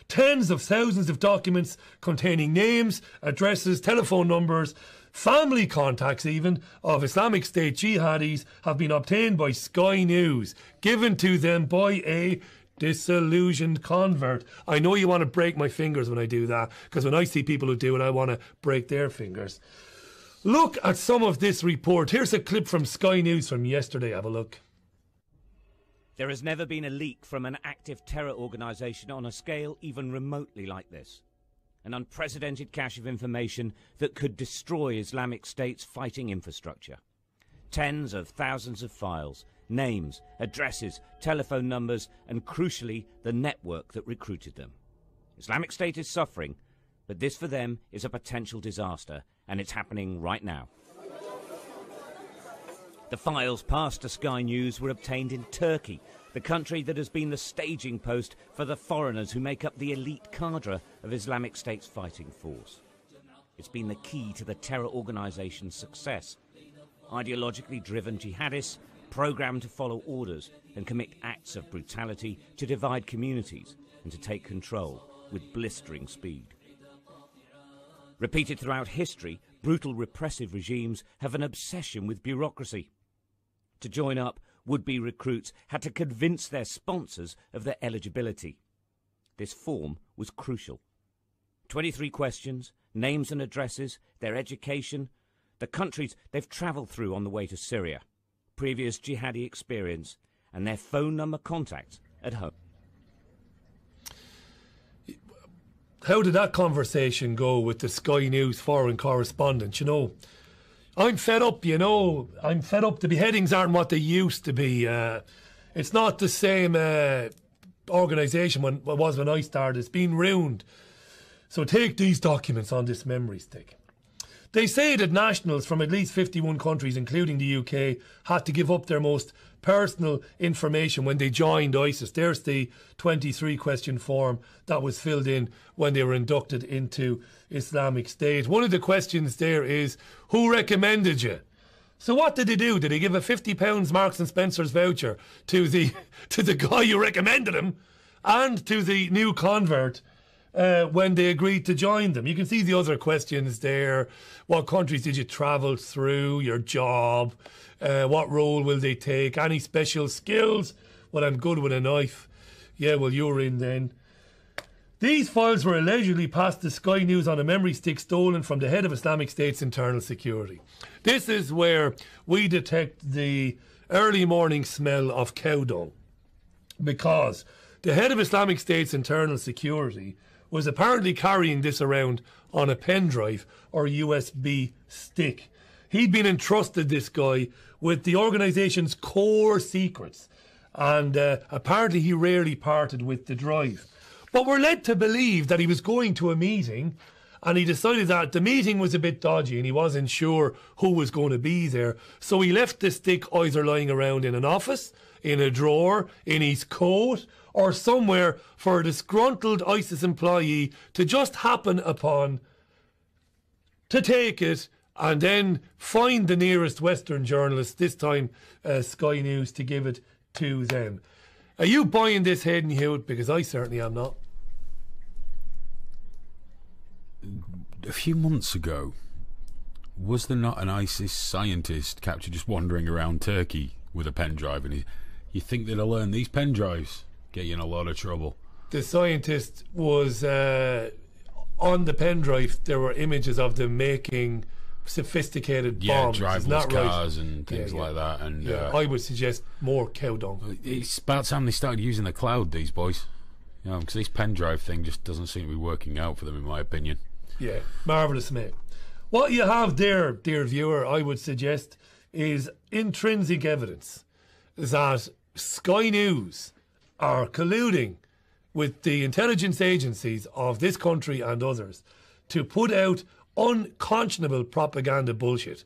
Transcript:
tens of thousands of documents containing names, addresses, telephone numbers, family contacts even, of Islamic State jihadis have been obtained by Sky News, given to them by a disillusioned convert. I know you want to break my fingers when I do that, because when I see people who do it, I want to break their fingers. Look at some of this report. Here's a clip from Sky News from yesterday. Have a look. There has never been a leak from an active terror organisation on a scale even remotely like this. An unprecedented cache of information that could destroy Islamic State's fighting infrastructure. Tens of thousands of files, names, addresses, telephone numbers, and crucially, the network that recruited them. Islamic State is suffering, but this for them is a potential disaster, and it's happening right now. The files passed to Sky News were obtained in Turkey, the country that has been the staging post for the foreigners who make up the elite cadre of Islamic State's fighting force. It's been the key to the terror organisation's success. Ideologically driven jihadists programmed to follow orders and commit acts of brutality to divide communities and to take control with blistering speed. Repeated throughout history, brutal repressive regimes have an obsession with bureaucracy. To join up, would-be recruits had to convince their sponsors of their eligibility. This form was crucial. 23 questions, names and addresses, their education, the countries they've travelled through on the way to Syria, previous jihadi experience, and their phone number contacts at home. How did that conversation go with the Sky News foreign correspondent? You know, I'm fed up, I'm fed up. The beheadings aren't what they used to be. It's not the same organisation when it was when I started. It's been ruined. So take these documents on this memory stick. They say that nationals from at least 51 countries, including the UK, had to give up their most personal information when they joined ISIS. There's the 23-question form that was filled in when they were inducted into Islamic State. One of the questions there is, who recommended you? So what did they do? Did they give a £50 Marks and Spencer's voucher to the guy who recommended him and to the new convert when they agreed to join them? You can see the other questions there. What countries did you travel through? Your job? What role will they take? Any special skills? Well, I'm good with a knife. Yeah, well, you're in then. These files were allegedly passed to Sky News on a memory stick stolen from the head of Islamic State's internal security. This is where we detect the early morning smell of cow dung, because the head of Islamic State's internal security was apparently carrying this around on a pen drive or USB stick. He'd been entrusted, this guy, with the organisation's core secrets, and apparently he rarely parted with the drive. But we're led to believe that he was going to a meeting and he decided that the meeting was a bit dodgy and he wasn't sure who was going to be there. So he left the stick either lying around in an office, in a drawer, in his coat, or somewhere for a disgruntled ISIS employee to just happen upon, to take it and then find the nearest Western journalist, this time Sky News, to give it to them. Are you buying this, Hayden Hewitt? Because I certainly am not. A few months ago, was there not an ISIS scientist captured just wandering around Turkey with a pen drive? And you think they'd have learned these pen drives get you in a lot of trouble? The scientist was on the pen drive. There were images of them making sophisticated bombs. Driverless cars and things like that. And I would suggest more cow dung. It's about time they started using the cloud, these boys. You know, because this pen drive thing just doesn't seem to be working out for them, in my opinion. Yeah, marvellous, mate. What you have there, dear viewer, I would suggest, is intrinsic evidence that Sky News are colluding with the intelligence agencies of this country and others to put out unconscionable propaganda bullshit